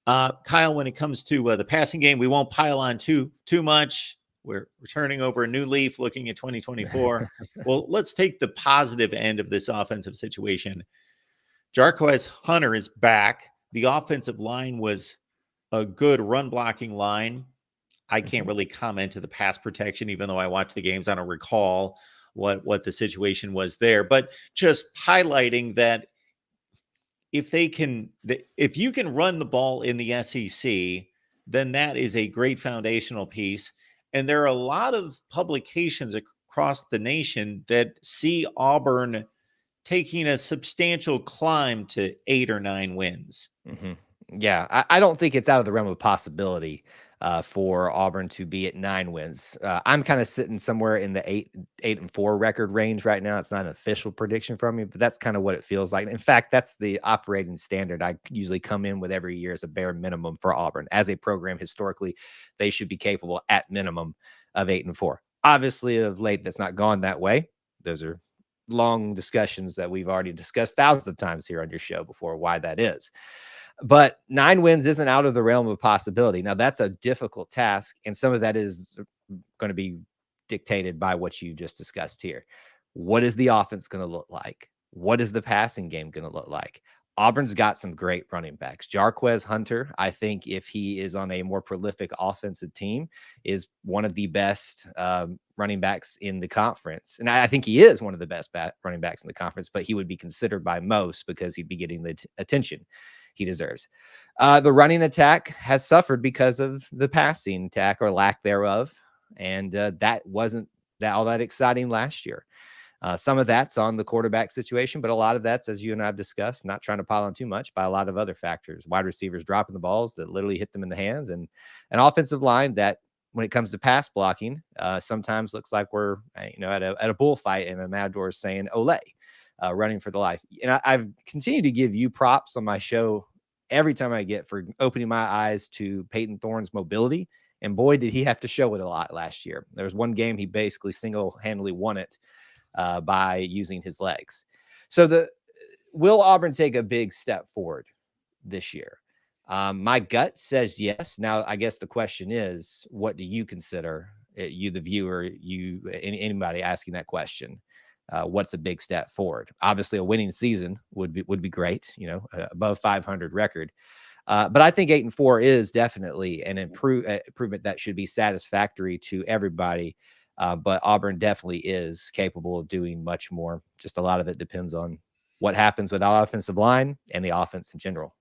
Kyle, when it comes to the passing game, we won't pile on too much. We're turning over a new leaf, looking at 2024. Well, let's take the positive end of this offensive situation. Jarquez Hunter is back. The offensive line was a good run blocking line. I can't really comment to the pass protection, even though I watched the games. I don't recall what the situation was there, but just highlighting that if you can run the ball in the SEC, then that is a great foundational piece. And there are a lot of publications across the nation that see Auburn taking a substantial climb to 8 or 9 wins. Mm-hmm. Yeah, I don't think it's out of the realm of possibility for Auburn to be at 9 wins. I'm kind of sitting somewhere in the 8-4 record range right now. It's not an official prediction from me, but that's kind of what it feels like. In fact, that's the operating standard I usually come in with every year as a bare minimum for Auburn. As a program, historically, they should be capable at minimum of 8-4. Obviously, of late, that's not gone that way. Those are long discussions that we've already discussed thousands of times here on your show before why that is. But 9 wins isn't out of the realm of possibility. Now, that's a difficult task, and some of that is going to be dictated by what you just discussed here. What is the offense going to look like? What is the passing game going to look like? Auburn's got some great running backs. Jarquez Hunter, I think if he is on a more prolific offensive team, is one of the best running backs in the conference. And I think he is one of the best running backs in the conference, but he would be considered by most because he'd be getting the attention he deserves. The running attack has suffered because of the passing attack or lack thereof. And that wasn't all that exciting last year. Some of that's on the quarterback situation, but a lot of that's, as you and I have discussed, not trying to pile on too much, by a lot of other factors. Wide receivers dropping the balls that literally hit them in the hands, and an offensive line that, when it comes to pass blocking, sometimes looks like we're at a bullfight and a matador is saying "Ole," running for the life. And I've continued to give you props on my show every time I get for opening my eyes to Peyton Thorne's mobility. And boy, did he have to show it a lot last year. There was one game he basically single-handedly won it by using his legs. So will Auburn take a big step forward this year? My gut says yes. Now, I guess the question is, what do you consider, you, the viewer, anybody asking that question? What's a big step forward? Obviously, a winning season would be great, above 500 record. But I think 8-4 is definitely an improvement that should be satisfactory to everybody. But Auburn definitely is capable of doing much more. Just a lot of it depends on what happens with our offensive line and the offense in general.